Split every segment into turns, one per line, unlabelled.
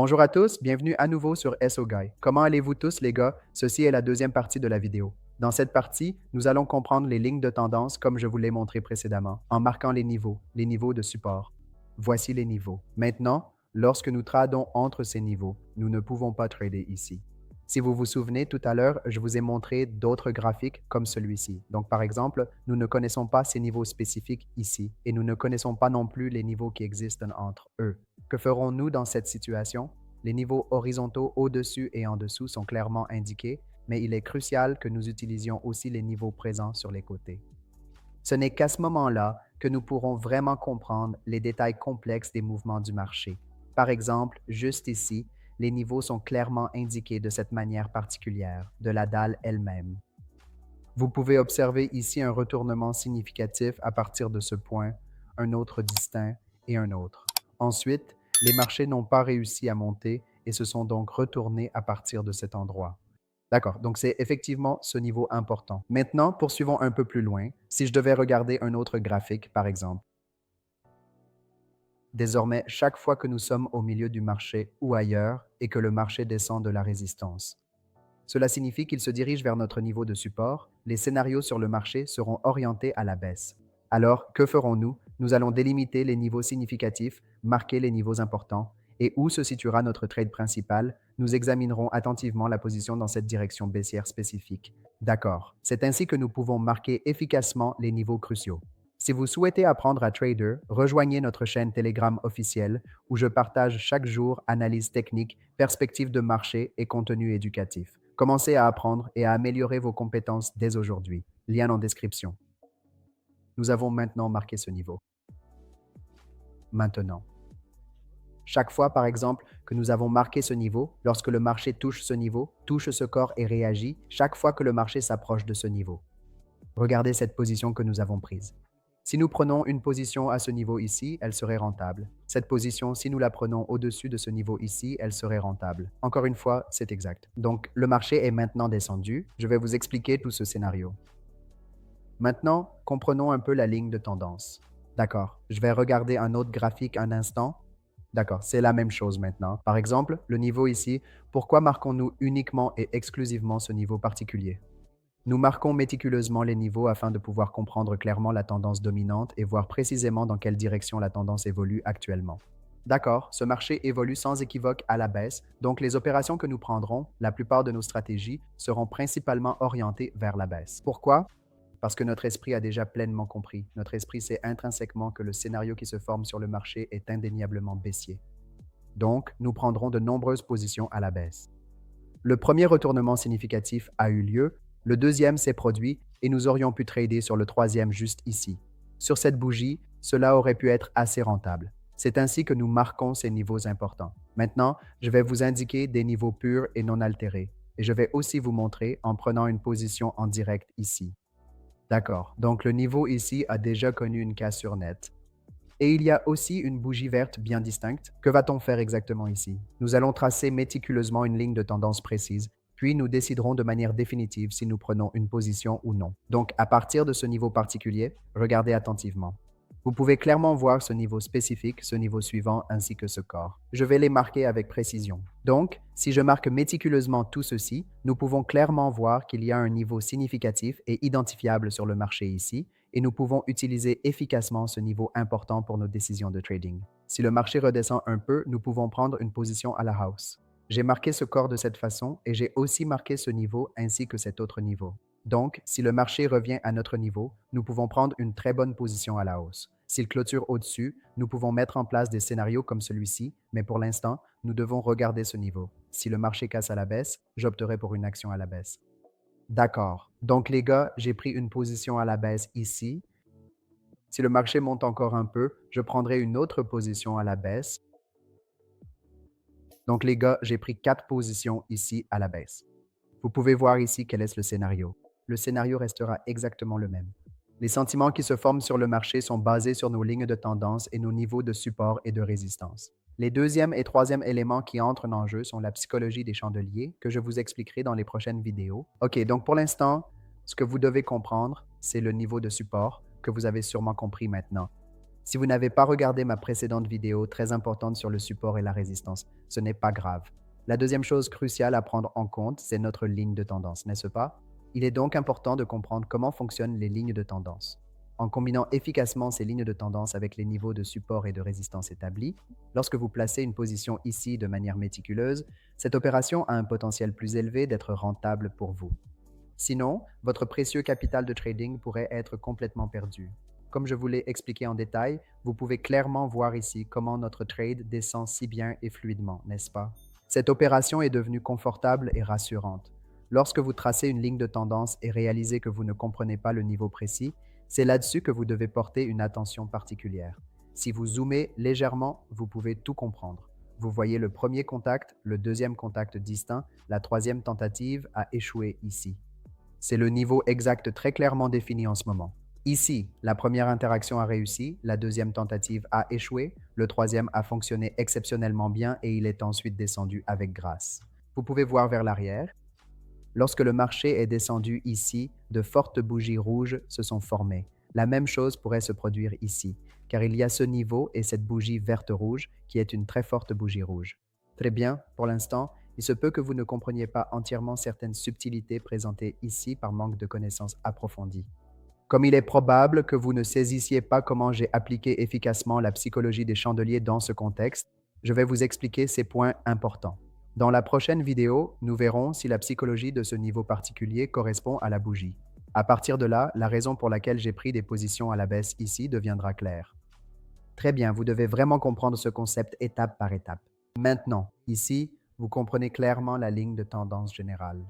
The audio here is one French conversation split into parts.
Bonjour à tous, bienvenue à nouveau sur SOGuy. Comment allez-vous tous les gars? Ceci est la deuxième partie de la vidéo. Dans cette partie, nous allons comprendre les lignes de tendance comme je vous l'ai montré précédemment, en marquant les niveaux de support. Voici les niveaux. Maintenant, lorsque nous tradons entre ces niveaux, nous ne pouvons pas trader ici. Si vous vous souvenez, tout à l'heure, je vous ai montré d'autres graphiques comme celui-ci. Donc, par exemple, nous ne connaissons pas ces niveaux spécifiques ici et nous ne connaissons pas non plus les niveaux qui existent entre eux. Que ferons-nous dans cette situation? Les niveaux horizontaux au-dessus et en dessous sont clairement indiqués, mais il est crucial que nous utilisions aussi les niveaux présents sur les côtés. Ce n'est qu'à ce moment-là que nous pourrons vraiment comprendre les détails complexes des mouvements du marché. Par exemple, juste ici, les niveaux sont clairement indiqués de cette manière particulière, de la dalle elle-même. Vous pouvez observer ici un retournement significatif à partir de ce point, un autre distinct et un autre. Ensuite, les marchés n'ont pas réussi à monter et se sont donc retournés à partir de cet endroit. D'accord, donc c'est effectivement ce niveau important. Maintenant, poursuivons un peu plus loin. Si je devais regarder un autre graphique, par exemple. Désormais, chaque fois que nous sommes au milieu du marché ou ailleurs et que le marché descend de la résistance, cela signifie qu'il se dirige vers notre niveau de support. Les scénarios sur le marché seront orientés à la baisse. Alors, que ferons-nous? Nous allons délimiter les niveaux significatifs, marquer les niveaux importants, et où se situera notre trade principal, nous examinerons attentivement la position dans cette direction baissière spécifique. D'accord. C'est ainsi que nous pouvons marquer efficacement les niveaux cruciaux. Si vous souhaitez apprendre à trader, rejoignez notre chaîne Telegram officielle où je partage chaque jour analyse technique, perspectives de marché et contenu éducatif. Commencez à apprendre et à améliorer vos compétences dès aujourd'hui. Lien en description. Nous avons maintenant marqué ce niveau. Maintenant. Chaque fois, par exemple, que nous avons marqué ce niveau, lorsque le marché touche ce niveau, touche ce corps et réagit, chaque fois que le marché s'approche de ce niveau. Regardez cette position que nous avons prise. Si nous prenons une position à ce niveau ici, elle serait rentable. Cette position, si nous la prenons au-dessus de ce niveau ici, elle serait rentable. Encore une fois, c'est exact. Donc, le marché est maintenant descendu. Je vais vous expliquer tout ce scénario. Maintenant, comprenons un peu la ligne de tendance. D'accord, je vais regarder un autre graphique un instant. D'accord, c'est la même chose maintenant. Par exemple, le niveau ici, pourquoi marquons-nous uniquement et exclusivement ce niveau particulier? Nous marquons méticuleusement les niveaux afin de pouvoir comprendre clairement la tendance dominante et voir précisément dans quelle direction la tendance évolue actuellement. D'accord, ce marché évolue sans équivoque à la baisse, donc les opérations que nous prendrons, la plupart de nos stratégies, seront principalement orientées vers la baisse. Pourquoi? Parce que notre esprit a déjà pleinement compris. Notre esprit sait intrinsèquement que le scénario qui se forme sur le marché est indéniablement baissier. Donc, nous prendrons de nombreuses positions à la baisse. Le premier retournement significatif a eu lieu, le deuxième s'est produit et nous aurions pu trader sur le troisième juste ici. Sur cette bougie, cela aurait pu être assez rentable. C'est ainsi que nous marquons ces niveaux importants. Maintenant, je vais vous indiquer des niveaux purs et non altérés. Et je vais aussi vous montrer en prenant une position en direct ici. D'accord, donc le niveau ici a déjà connu une cassure nette. Et il y a aussi une bougie verte bien distincte. Que va-t-on faire exactement ici? Nous allons tracer méticuleusement une ligne de tendance précise, puis nous déciderons de manière définitive si nous prenons une position ou non. Donc, à partir de ce niveau particulier, regardez attentivement. Vous pouvez clairement voir ce niveau spécifique, ce niveau suivant, ainsi que ce corps. Je vais les marquer avec précision. Donc, si je marque méticuleusement tout ceci, nous pouvons clairement voir qu'il y a un niveau significatif et identifiable sur le marché ici, et nous pouvons utiliser efficacement ce niveau important pour nos décisions de trading. Si le marché redescend un peu, nous pouvons prendre une position à la hausse. J'ai marqué ce corps de cette façon et j'ai aussi marqué ce niveau ainsi que cet autre niveau. Donc, si le marché revient à notre niveau, nous pouvons prendre une très bonne position à la hausse. S'il clôture au-dessus, nous pouvons mettre en place des scénarios comme celui-ci, mais pour l'instant, nous devons regarder ce niveau. Si le marché casse à la baisse, j'opterai pour une action à la baisse. D'accord. Donc les gars, j'ai pris une position à la baisse ici. Si le marché monte encore un peu, je prendrai une autre position à la baisse. Donc les gars, j'ai pris 4 positions ici à la baisse. Vous pouvez voir ici quel est le scénario. Le scénario restera exactement le même. Les sentiments qui se forment sur le marché sont basés sur nos lignes de tendance et nos niveaux de support et de résistance. Les deuxième et troisième éléments qui entrent en jeu sont la psychologie des chandeliers, que je vous expliquerai dans les prochaines vidéos. OK, donc pour l'instant, ce que vous devez comprendre, c'est le niveau de support que vous avez sûrement compris maintenant. Si vous n'avez pas regardé ma précédente vidéo très importante sur le support et la résistance, ce n'est pas grave. La deuxième chose cruciale à prendre en compte, c'est notre ligne de tendance, n'est-ce pas? Il est donc important de comprendre comment fonctionnent les lignes de tendance. En combinant efficacement ces lignes de tendance avec les niveaux de support et de résistance établis, lorsque vous placez une position ici de manière méticuleuse, cette opération a un potentiel plus élevé d'être rentable pour vous. Sinon, votre précieux capital de trading pourrait être complètement perdu. Comme je vous l'ai expliqué en détail, vous pouvez clairement voir ici comment notre trade descend si bien et fluidement, n'est-ce pas? Cette opération est devenue confortable et rassurante. Lorsque vous tracez une ligne de tendance et réalisez que vous ne comprenez pas le niveau précis, c'est là-dessus que vous devez porter une attention particulière. Si vous zoomez légèrement, vous pouvez tout comprendre. Vous voyez le premier contact, le deuxième contact distinct, la troisième tentative a échoué ici. C'est le niveau exact très clairement défini en ce moment. Ici, la première interaction a réussi, la deuxième tentative a échoué, le troisième a fonctionné exceptionnellement bien et il est ensuite descendu avec grâce. Vous pouvez voir vers l'arrière. Lorsque le marché est descendu ici, de fortes bougies rouges se sont formées. La même chose pourrait se produire ici, car il y a ce niveau et cette bougie verte-rouge qui est une très forte bougie rouge. Très bien, pour l'instant, il se peut que vous ne compreniez pas entièrement certaines subtilités présentées ici par manque de connaissances approfondies. Comme il est probable que vous ne saisissiez pas comment j'ai appliqué efficacement la psychologie des chandeliers dans ce contexte, je vais vous expliquer ces points importants. Dans la prochaine vidéo, nous verrons si la psychologie de ce niveau particulier correspond à la bougie. À partir de là, la raison pour laquelle j'ai pris des positions à la baisse ici deviendra claire. Très bien, vous devez vraiment comprendre ce concept étape par étape. Maintenant, ici, vous comprenez clairement la ligne de tendance générale.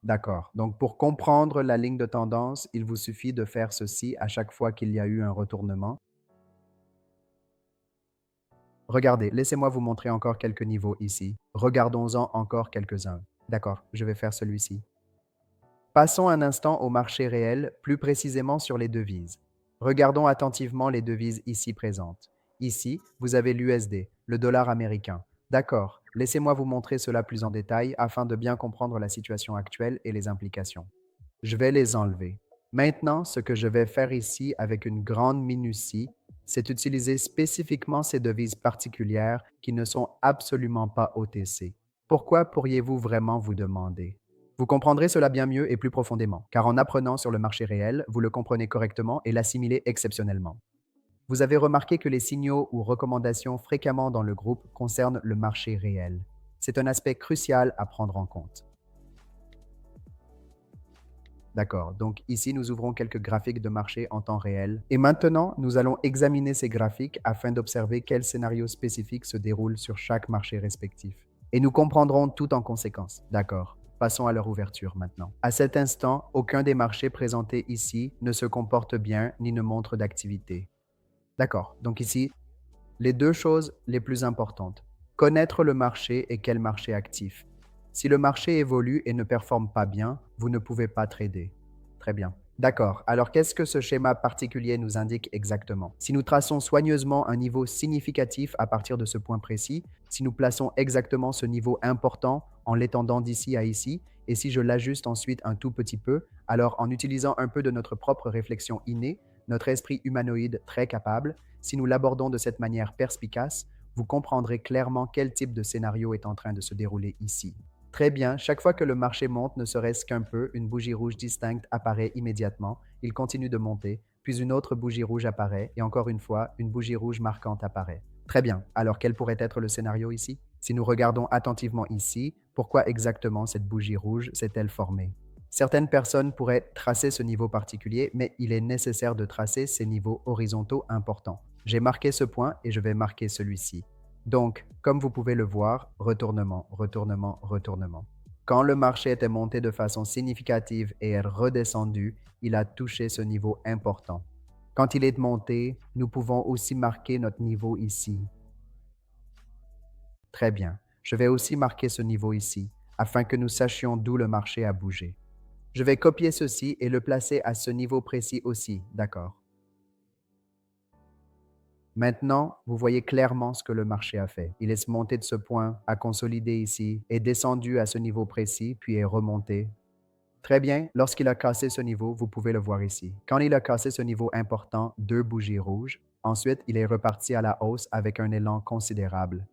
D'accord. Donc, pour comprendre la ligne de tendance, il vous suffit de faire ceci à chaque fois qu'il y a eu un retournement. Regardez, laissez-moi vous montrer encore quelques niveaux ici. Regardons-en encore quelques-uns. D'accord, je vais faire celui-ci. Passons un instant au marché réel, plus précisément sur les devises. Regardons attentivement les devises ici présentes. Ici, vous avez l'USD, le dollar américain. D'accord, laissez-moi vous montrer cela plus en détail afin de bien comprendre la situation actuelle et les implications. Je vais les enlever. Maintenant, ce que je vais faire ici avec une grande minutie, c'est utiliser spécifiquement ces devises particulières qui ne sont absolument pas OTC. Pourquoi pourriez-vous vraiment vous demander? Vous comprendrez cela bien mieux et plus profondément, car en apprenant sur le marché réel, vous le comprenez correctement et l'assimilez exceptionnellement. Vous avez remarqué que les signaux ou recommandations fréquemment dans le groupe concernent le marché réel. C'est un aspect crucial à prendre en compte. D'accord, donc ici nous ouvrons quelques graphiques de marché en temps réel. Et maintenant, nous allons examiner ces graphiques afin d'observer quels scénarios spécifiques se déroulent sur chaque marché respectif. Et nous comprendrons tout en conséquence. D'accord, passons à leur ouverture maintenant. À cet instant, aucun des marchés présentés ici ne se comporte bien ni ne montre d'activité. D'accord, donc ici, les deux choses les plus importantes. Connaître le marché et quel marché actif. Si le marché évolue et ne performe pas bien, vous ne pouvez pas trader. Très bien. D'accord. Alors qu'est-ce que ce schéma particulier nous indique exactement? Si nous traçons soigneusement un niveau significatif à partir de ce point précis, si nous plaçons exactement ce niveau important en l'étendant d'ici à ici, et si je l'ajuste ensuite un tout petit peu, alors en utilisant un peu de notre propre réflexion innée, notre esprit humanoïde très capable, si nous l'abordons de cette manière perspicace, vous comprendrez clairement quel type de scénario est en train de se dérouler ici. Très bien, chaque fois que le marché monte, ne serait-ce qu'un peu, une bougie rouge distincte apparaît immédiatement, il continue de monter, puis une autre bougie rouge apparaît, et encore une fois, une bougie rouge marquante apparaît. Très bien, alors quel pourrait être le scénario ici? Si nous regardons attentivement ici, pourquoi exactement cette bougie rouge s'est-elle formée? Certaines personnes pourraient tracer ce niveau particulier, mais il est nécessaire de tracer ces niveaux horizontaux importants. J'ai marqué ce point et je vais marquer celui-ci. Donc, comme vous pouvez le voir, retournement, retournement, retournement. Quand le marché était monté de façon significative et est redescendu, il a touché ce niveau important. Quand il est monté, nous pouvons aussi marquer notre niveau ici. Très bien. Je vais aussi marquer ce niveau ici, afin que nous sachions d'où le marché a bougé. Je vais copier ceci et le placer à ce niveau précis aussi, d'accord? Maintenant, vous voyez clairement ce que le marché a fait. Il est monté de ce point, a consolidé ici, est descendu à ce niveau précis, puis est remonté. Très bien, lorsqu'il a cassé ce niveau, vous pouvez le voir ici. Quand il a cassé ce niveau important, deux bougies rouges, Ensuite, il est reparti à la hausse avec un élan considérable.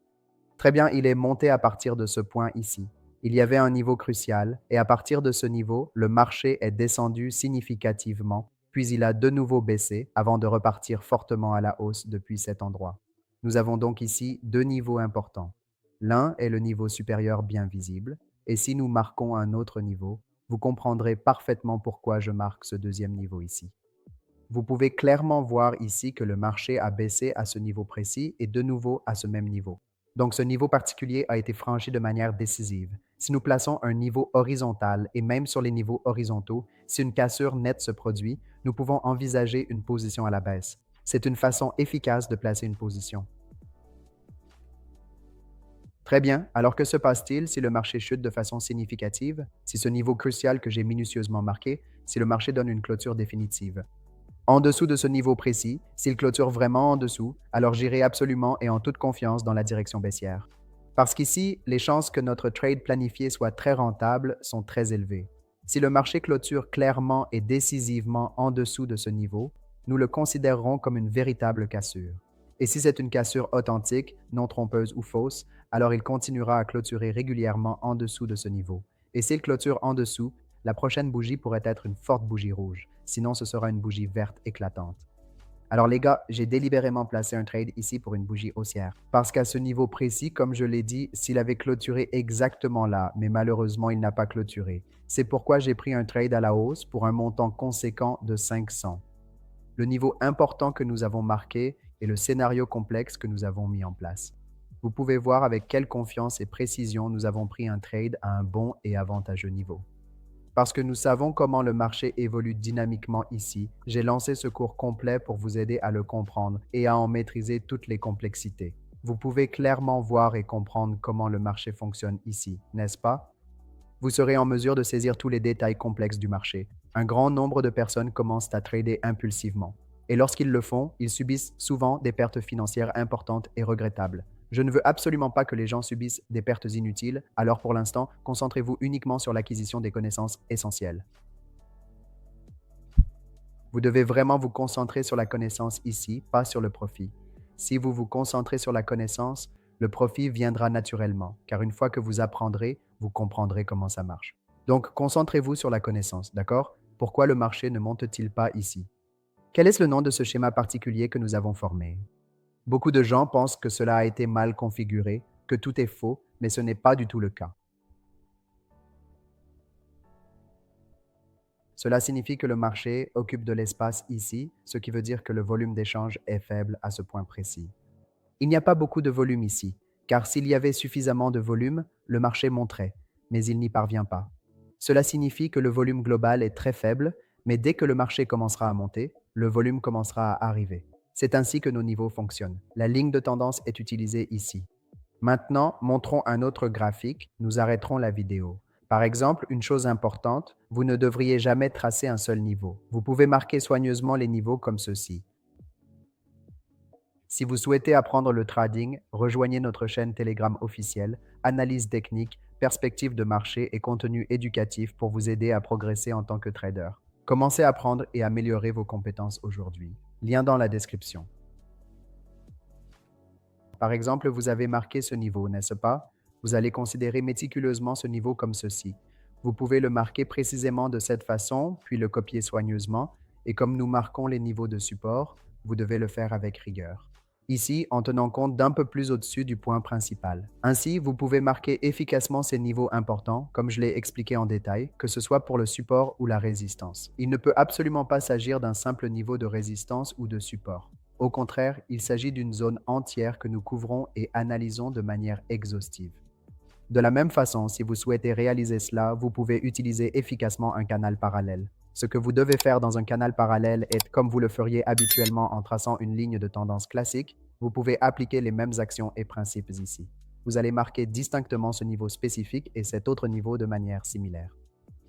Très bien, il est monté à partir de ce point ici. Il y avait un niveau crucial et à partir de ce niveau, le marché est descendu significativement, puis il a de nouveau baissé avant de repartir fortement à la hausse depuis cet endroit. Nous avons donc ici deux niveaux importants. L'un est le niveau supérieur bien visible, et si nous marquons un autre niveau, vous comprendrez parfaitement pourquoi je marque ce deuxième niveau ici. Vous pouvez clairement voir ici que le marché a baissé à ce niveau précis et de nouveau à ce même niveau. Donc ce niveau particulier a été franchi de manière décisive. Si nous plaçons un niveau horizontal et même sur les niveaux horizontaux, si une cassure nette se produit, nous pouvons envisager une position à la baisse. C'est une façon efficace de placer une position. Très bien, alors que se passe-t-il si le marché chute de façon significative, si ce niveau crucial que j'ai minutieusement marqué, si le marché donne une clôture définitive? En dessous de ce niveau précis, s'il clôture vraiment en dessous, alors j'irai absolument et en toute confiance dans la direction baissière. Parce qu'ici, les chances que notre trade planifié soit très rentable sont très élevées. Si le marché clôture clairement et décisivement en dessous de ce niveau, nous le considérerons comme une véritable cassure. Et si c'est une cassure authentique, non trompeuse ou fausse, alors il continuera à clôturer régulièrement en dessous de ce niveau. Et s'il clôture en dessous, la prochaine bougie pourrait être une forte bougie rouge, sinon ce sera une bougie verte éclatante. Alors les gars, j'ai délibérément placé un trade ici pour une bougie haussière. Parce qu'à ce niveau précis, comme je l'ai dit, s'il avait clôturé exactement là, mais malheureusement il n'a pas clôturé. C'est pourquoi j'ai pris un trade à la hausse pour un montant conséquent de 500. Le niveau important que nous avons marqué est le scénario complexe que nous avons mis en place. Vous pouvez voir avec quelle confiance et précision nous avons pris un trade à un bon et avantageux niveau. Parce que nous savons comment le marché évolue dynamiquement ici, j'ai lancé ce cours complet pour vous aider à le comprendre et à en maîtriser toutes les complexités. Vous pouvez clairement voir et comprendre comment le marché fonctionne ici, n'est-ce pas? Vous serez en mesure de saisir tous les détails complexes du marché. Un grand nombre de personnes commencent à trader impulsivement. Et lorsqu'ils le font, ils subissent souvent des pertes financières importantes et regrettables. Je ne veux absolument pas que les gens subissent des pertes inutiles, alors pour l'instant, concentrez-vous uniquement sur l'acquisition des connaissances essentielles. Vous devez vraiment vous concentrer sur la connaissance ici, pas sur le profit. Si vous vous concentrez sur la connaissance, le profit viendra naturellement, car une fois que vous apprendrez, vous comprendrez comment ça marche. Donc, concentrez-vous sur la connaissance, d'accord? Pourquoi le marché ne monte-t-il pas ici? Quel est le nom de ce schéma particulier que nous avons formé? Beaucoup de gens pensent que cela a été mal configuré, que tout est faux, mais ce n'est pas du tout le cas. Cela signifie que le marché occupe de l'espace ici, ce qui veut dire que le volume d'échange est faible à ce point précis. Il n'y a pas beaucoup de volume ici, car s'il y avait suffisamment de volume, le marché monterait, mais il n'y parvient pas. Cela signifie que le volume global est très faible, mais dès que le marché commencera à monter, le volume commencera à arriver. C'est ainsi que nos niveaux fonctionnent. La ligne de tendance est utilisée ici. Maintenant, montrons un autre graphique, nous arrêterons la vidéo. Par exemple, une chose importante, vous ne devriez jamais tracer un seul niveau. Vous pouvez marquer soigneusement les niveaux comme ceci. Si vous souhaitez apprendre le trading, rejoignez notre chaîne Telegram officielle, analyse technique, perspective de marché et contenu éducatif pour vous aider à progresser en tant que trader. Commencez à apprendre et améliorer vos compétences aujourd'hui. Lien dans la description. Par exemple, vous avez marqué ce niveau, n'est-ce pas? Vous allez considérer méticuleusement ce niveau comme ceci. Vous pouvez le marquer précisément de cette façon, puis le copier soigneusement, et comme nous marquons les niveaux de support, vous devez le faire avec rigueur. Ici, en tenant compte d'un peu plus au-dessus du point principal. Ainsi, vous pouvez marquer efficacement ces niveaux importants, comme je l'ai expliqué en détail, que ce soit pour le support ou la résistance. Il ne peut absolument pas s'agir d'un simple niveau de résistance ou de support. Au contraire, il s'agit d'une zone entière que nous couvrons et analysons de manière exhaustive. De la même façon, si vous souhaitez réaliser cela, vous pouvez utiliser efficacement un canal parallèle. Ce que vous devez faire dans un canal parallèle est, comme vous le feriez habituellement en traçant une ligne de tendance classique, vous pouvez appliquer les mêmes actions et principes ici. Vous allez marquer distinctement ce niveau spécifique et cet autre niveau de manière similaire.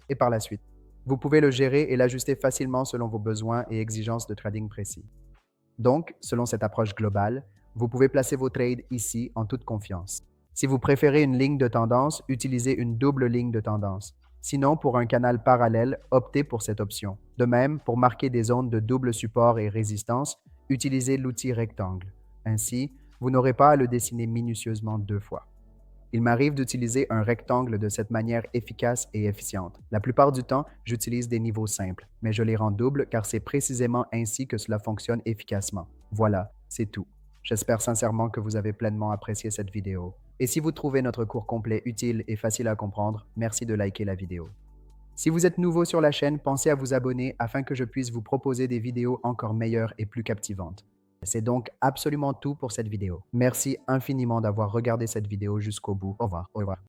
Et par la suite, vous pouvez le gérer et l'ajuster facilement selon vos besoins et exigences de trading précis. Donc, selon cette approche globale, vous pouvez placer vos trades ici en toute confiance. Si vous préférez une ligne de tendance, utilisez une double ligne de tendance. Sinon, pour un canal parallèle, optez pour cette option. De même, pour marquer des zones de double support et résistance, Utilisez l'outil rectangle. Ainsi, vous n'aurez pas à le dessiner minutieusement 2 fois. Il m'arrive d'utiliser un rectangle de cette manière efficace et efficiente. La plupart du temps, j'utilise des niveaux simples, mais je les rends doubles car c'est précisément ainsi que cela fonctionne efficacement. Voilà, c'est tout. J'espère sincèrement que vous avez pleinement apprécié cette vidéo. Et si vous trouvez notre cours complet utile et facile à comprendre, merci de liker la vidéo. Si vous êtes nouveau sur la chaîne, pensez à vous abonner afin que je puisse vous proposer des vidéos encore meilleures et plus captivantes. C'est donc absolument tout pour cette vidéo. Merci infiniment d'avoir regardé cette vidéo jusqu'au bout. Au revoir. Au revoir.